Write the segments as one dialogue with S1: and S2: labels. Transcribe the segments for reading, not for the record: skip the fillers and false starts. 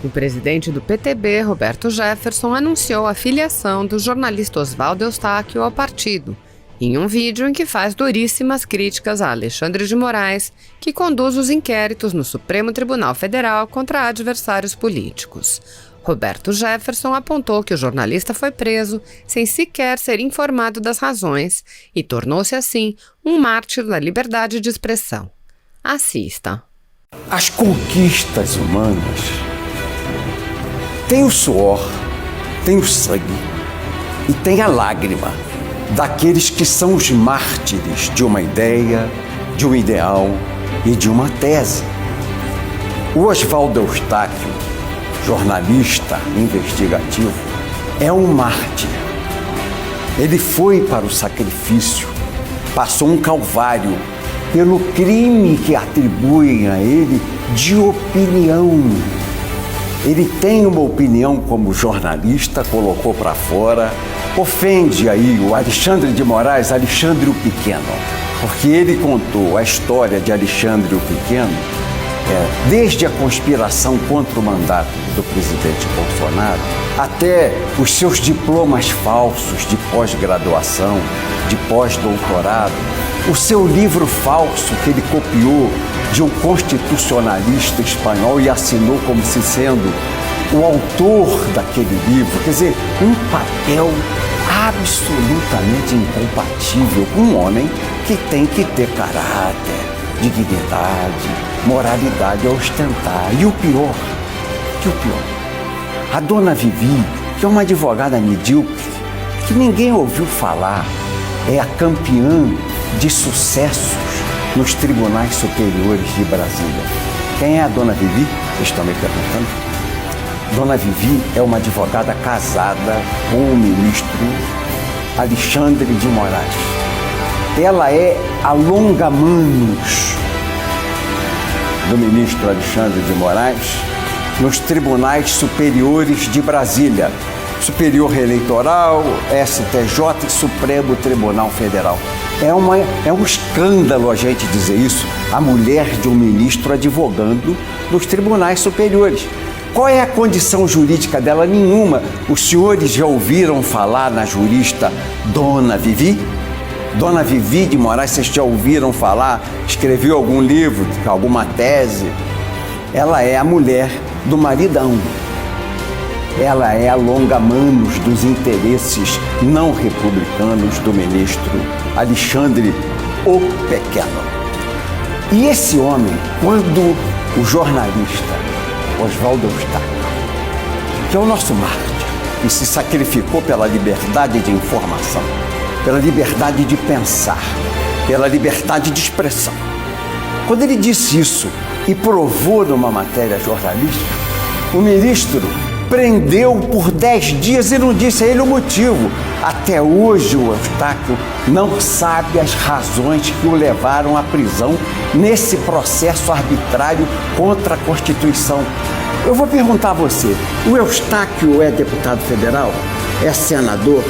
S1: O presidente do PTB, Roberto Jefferson, anunciou a filiação do jornalista Oswaldo Eustáquio ao partido, em um vídeo em que faz duríssimas críticas a Alexandre de Moraes, que conduz os inquéritos no Supremo Tribunal Federal contra adversários políticos. Roberto Jefferson apontou que o jornalista foi preso sem sequer ser informado das razões e tornou-se, assim, um mártir da liberdade de expressão. Assista.
S2: As conquistas humanas têm o suor, têm o sangue e têm a lágrima daqueles que são os mártires de uma ideia, de um ideal e de uma tese. O Oswaldo Eustáquio, jornalista investigativo, é um mártir. Ele foi para o sacrifício, passou um calvário pelo crime que atribuem a ele de opinião. Ele tem uma opinião como jornalista, colocou para fora, ofende aí o Alexandre de Moraes, Alexandre o Pequeno, porque ele contou a história de Alexandre o Pequeno, desde a conspiração contra o mandato do presidente Bolsonaro, até os seus diplomas falsos de pós-graduação, de pós-doutorado, o seu livro falso que ele copiou de um constitucionalista espanhol e assinou como se sendo o autor daquele livro. Quer dizer, um papel absolutamente incompatível com um homem que tem que ter caráter, dignidade, moralidade a ostentar. E o pior, a dona Vivi, que é uma advogada medíocre, que ninguém ouviu falar, é a campeã de sucessos nos tribunais superiores de Brasília. Quem é a dona Vivi? Vocês estão me perguntando? Dona Vivi é uma advogada casada com o ministro Alexandre de Moraes. Ela é a longa-manos do ministro Alexandre de Moraes nos tribunais superiores de Brasília, Superior Eleitoral, STJ e Supremo Tribunal Federal. É um escândalo a gente dizer isso, a mulher de um ministro advogando nos tribunais superiores. Qual é a condição jurídica dela? Nenhuma. Os senhores já ouviram falar na jurista Dona Vivi? Dona Vivi de Moraes, vocês já ouviram falar? Escreveu algum livro, alguma tese? Ela é a mulher do maridão. Ela é a longa-manos dos interesses não republicanos do ministro Alexandre o Pequeno. E esse homem, quando o jornalista Oswaldo Eustáquio, que é o nosso mártir e se sacrificou pela liberdade de informação, pela liberdade de pensar, pela liberdade de expressão, quando ele disse isso e provou numa matéria jornalística, o ministro prendeu por 10 dias e não disse a ele o motivo. Até hoje o Eustáquio não sabe as razões que o levaram à prisão nesse processo arbitrário contra a Constituição. Eu vou perguntar a você, o Eustáquio é deputado federal? É senador?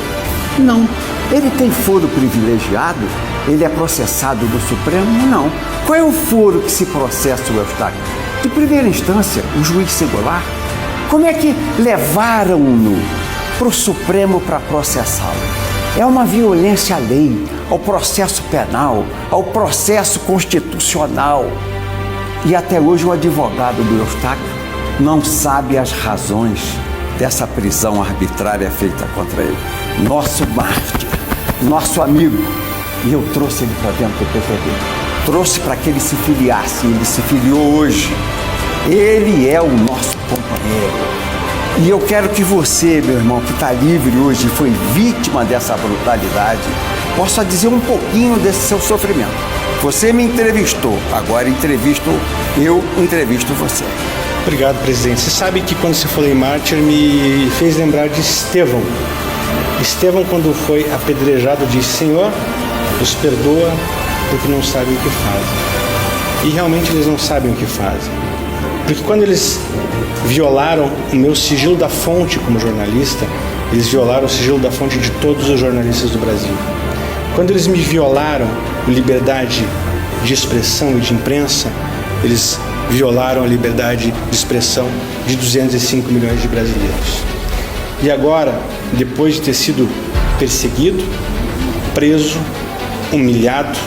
S2: Não. Ele tem foro privilegiado? Ele é processado do Supremo? Não. Qual é o foro que se processa o Eustáquio? De primeira instância, o juiz singular. Como é que levaram-no para o Supremo para processá-lo? É uma violência à lei, ao processo penal, ao processo constitucional. E até hoje o advogado do Eustáquio não sabe as razões dessa prisão arbitrária feita contra ele. Nosso mártir, nosso amigo. E eu trouxe ele para dentro do PTB. Trouxe para que ele se filiasse. Ele se filiou hoje. Ele é o nosso companheiro. E eu quero que você, meu irmão, que está livre hoje e foi vítima dessa brutalidade, possa dizer um pouquinho desse seu sofrimento. Você me entrevistou, agora eu entrevisto você.
S3: Obrigado, presidente. Você sabe que quando você falou em mártir, me fez lembrar de Estevão. Estevão, quando foi apedrejado, disse: Senhor, os perdoa porque não sabem o que fazem. E realmente eles não sabem o que fazem. Porque quando eles violaram o meu sigilo da fonte como jornalista, eles violaram o sigilo da fonte de todos os jornalistas do Brasil. Quando eles me violaram a liberdade de expressão e de imprensa, eles violaram a liberdade de expressão de 205 milhões de brasileiros. E agora, depois de ter sido perseguido, preso, humilhado,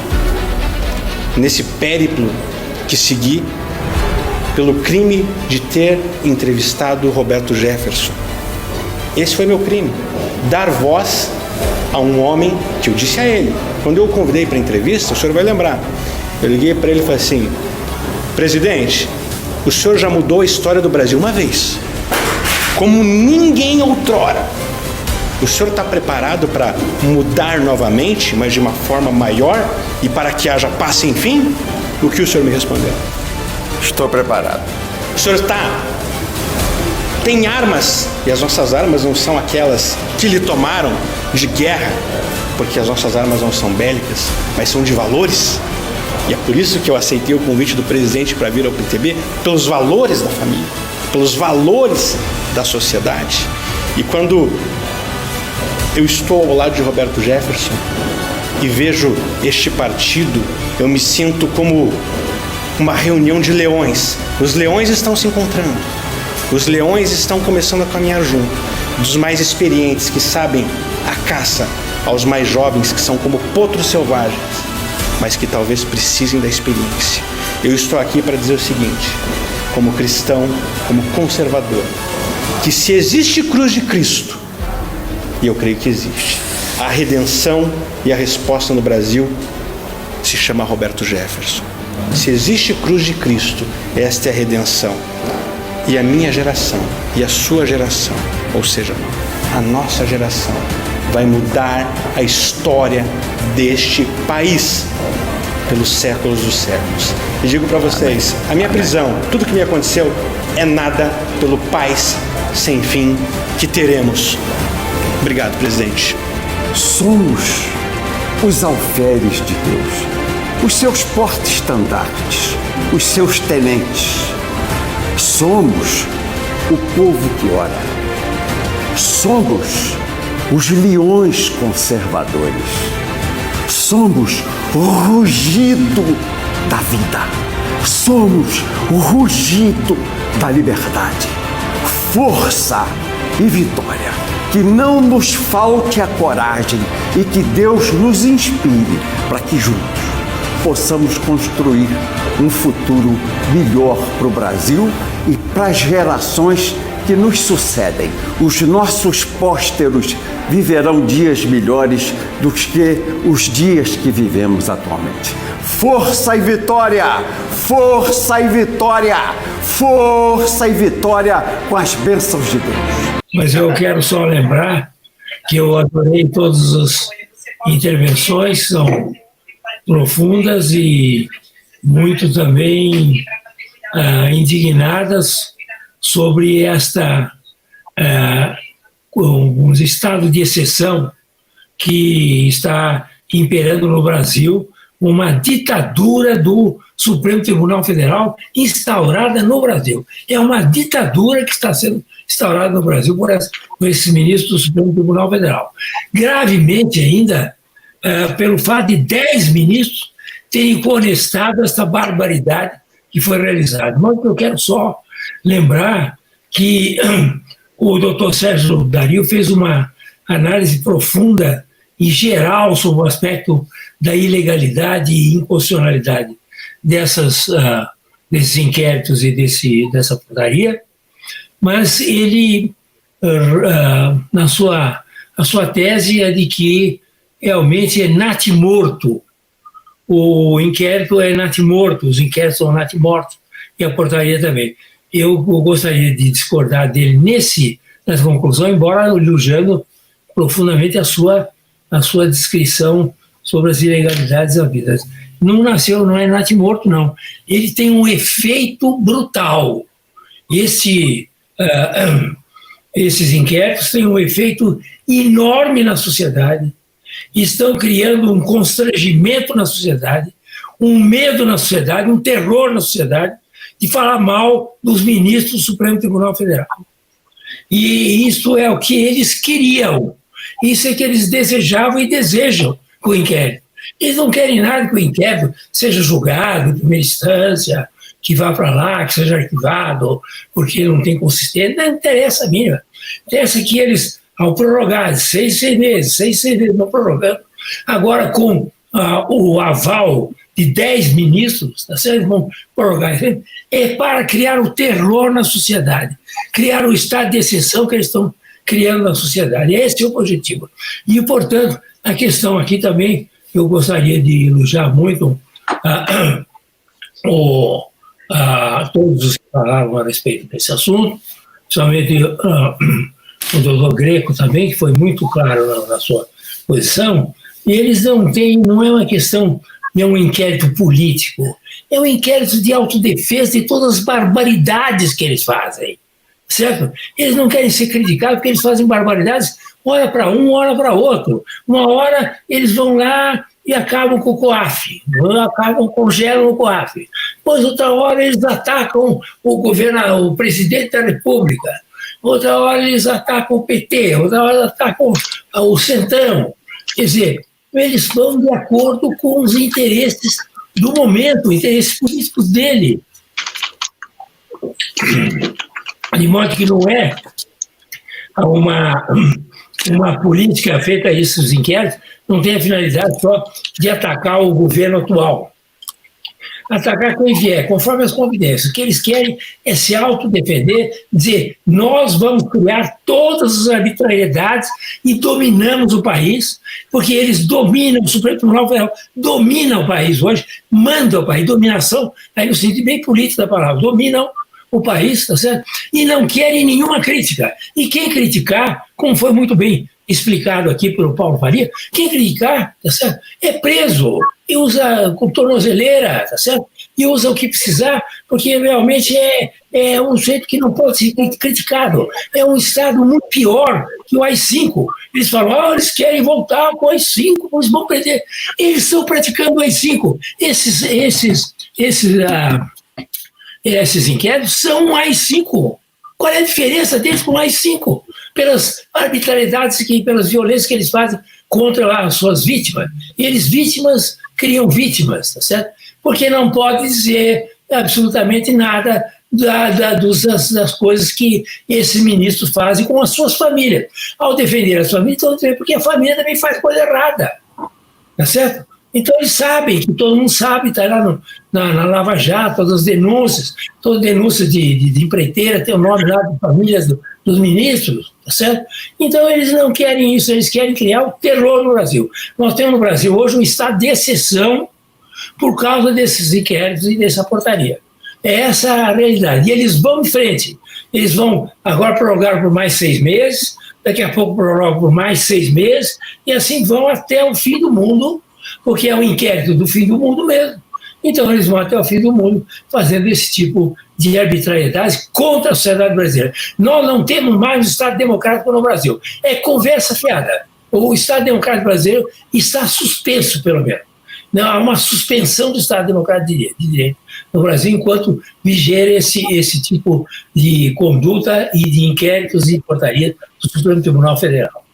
S3: nesse périplo que segui, pelo crime de ter entrevistado Roberto Jefferson. Esse foi meu crime, dar voz a um homem que eu disse a ele. Quando eu o convidei para a entrevista, o senhor vai lembrar, eu liguei para ele e falei assim: presidente, o senhor já mudou a história do Brasil uma vez, como ninguém outrora. O senhor está preparado para mudar novamente, mas de uma forma maior e para que haja paz sem fim? O que o senhor me respondeu?
S2: Estou preparado.
S3: O senhor tem armas, e as nossas armas não são aquelas que lhe tomaram de guerra, porque as nossas armas não são bélicas, mas são de valores. E é por isso que eu aceitei o convite do presidente para vir ao PTB, pelos valores da família, pelos valores da sociedade. E quando eu estou ao lado de Roberto Jefferson e vejo este partido, eu me sinto como uma reunião de leões. Os leões estão se encontrando. Os leões estão começando a caminhar junto. Dos mais experientes que sabem a caça, aos mais jovens que são como potros selvagens, mas que talvez precisem da experiência. Eu estou aqui para dizer o seguinte, como cristão, como conservador, que se existe cruz de Cristo, e eu creio que existe, a redenção e a resposta no Brasil se chama Roberto Jefferson. Se existe cruz de Cristo, esta é a redenção. E a minha geração e a sua geração, ou seja, a nossa geração, vai mudar a história deste país pelos séculos dos séculos. E digo para vocês, a minha prisão, tudo que me aconteceu, é nada pelo paz sem fim que teremos. Obrigado, presidente.
S2: Somos os alferes de Deus, os seus porta-estandartes, os seus tenentes. Somos o povo que ora. Somos os leões conservadores. Somos o rugido da vida. Somos o rugido da liberdade. Força e vitória. Que não nos falte a coragem e que Deus nos inspire para que juntos possamos construir um futuro melhor para o Brasil e para as gerações que nos sucedem. Os nossos pósteros viverão dias melhores do que os dias que vivemos atualmente. Força e vitória! Força e vitória! Força e vitória com as bênçãos de Deus.
S4: Mas eu quero só lembrar que eu adorei todas as intervenções, são profundas e muito também indignadas sobre um estado de exceção que está imperando no Brasil, uma ditadura do Supremo Tribunal Federal instaurada no Brasil. É uma ditadura que está sendo instaurada no Brasil por esses ministros do Supremo Tribunal Federal. Gravemente ainda, pelo fato de 10 ministros terem conestado essa barbaridade que foi realizada. Mas eu quero só lembrar que o doutor Sérgio Dario fez uma análise profunda e geral sobre o aspecto da ilegalidade e inconstitucionalidade desses inquéritos e dessa putaria, mas ele, a sua tese é de que realmente é natimorto. O inquérito é natimorto, os inquéritos são natimortos, e a portaria também. Eu gostaria de discordar dele nessa conclusão, embora elogiando profundamente a sua descrição sobre as ilegalidades havidas. Não é natimorto, não. Ele tem um efeito brutal. Esses inquéritos têm um efeito enorme na sociedade, estão criando um constrangimento na sociedade, um medo na sociedade, um terror na sociedade, de falar mal dos ministros do Supremo Tribunal Federal. E isso é o que eles queriam, isso é que eles desejavam e desejam com o inquérito. Eles não querem nada que o inquérito seja julgado em primeira instância, que vá para lá, que seja arquivado, porque não tem consistência, não interessa a mínima. Interessa que eles, ao prorrogar de 6 meses, não prorrogando, agora com o aval de 10 ministros, tá certo? Eles vão prorrogar, é para criar o terror na sociedade, criar o estado de exceção que eles estão criando na sociedade. Esse é o objetivo. E, portanto, a questão aqui também, eu gostaria de elogiar muito todos os que falaram a respeito desse assunto, principalmente o doutor Greco também, que foi muito claro na sua posição. E eles não é uma questão, não é um inquérito político, é um inquérito de autodefesa de todas as barbaridades que eles fazem, certo? Eles não querem ser criticados porque eles fazem barbaridades, hora para um, hora para outro. Uma hora eles vão lá e acabam com o COAF, congelam o COAF. Depois, outra hora, eles atacam o presidente da República. Outra hora, eles atacam o PT. Outra hora, atacam o Centrão. Quer dizer, eles vão de acordo com os interesses do momento, interesses políticos dele. De modo que não é uma política feita a esses inquéritos, não tem a finalidade só de atacar o governo atual. Atacar quem vier, conforme as convidências. O que eles querem é se autodefender, dizer, nós vamos criar todas as arbitrariedades e dominamos o país, porque eles dominam, o Supremo Tribunal Federal domina o país hoje, manda o país, dominação, aí no sentido bem político da palavra, dominam o país, tá certo? E não querem nenhuma crítica. E quem criticar, como foi muito bem explicado aqui pelo Paulo Faria, quem criticar, tá certo? É preso e usa com tornozeleira, tá certo? E usa o que precisar, porque realmente é um jeito que não pode ser criticado. É um Estado muito pior que o AI-5. Eles falam, eles querem voltar com o AI-5, eles vão prender. Eles estão praticando o AI-5. Esses inquéritos são um AI-5. Qual é a diferença deles com o AI-5? Pelas arbitrariedades, pelas violências que eles fazem contra as suas vítimas. E eles, vítimas, criam vítimas, tá certo? Porque não pode dizer absolutamente nada das coisas que esses ministros fazem com as suas famílias. Ao defender as famílias, estão dizendo porque a família também faz coisa errada, tá certo? Então eles sabem, que todo mundo sabe, está lá na Lava Jato, todas as denúncias, toda denúncia de empreiteira tem o nome lá de famílias dos ministros, tá certo? Então eles não querem isso, eles querem criar o terror no Brasil. Nós temos no Brasil hoje um estado de exceção por causa desses inquéritos e dessa portaria. É essa a realidade. E eles vão em frente. Eles vão agora prorrogar por mais 6 meses, daqui a pouco prorrogam por mais 6 meses, e assim vão até o fim do mundo, porque é um inquérito do fim do mundo mesmo. Então eles vão até o fim do mundo fazendo esse tipo de arbitrariedade contra a sociedade brasileira. Nós não temos mais um Estado democrático no Brasil. É conversa fiada. O Estado democrático brasileiro está suspenso, pelo menos. Não, há uma suspensão do Estado democrático de direito no Brasil enquanto viger esse tipo de conduta e de inquéritos e portarias do Supremo Tribunal Federal.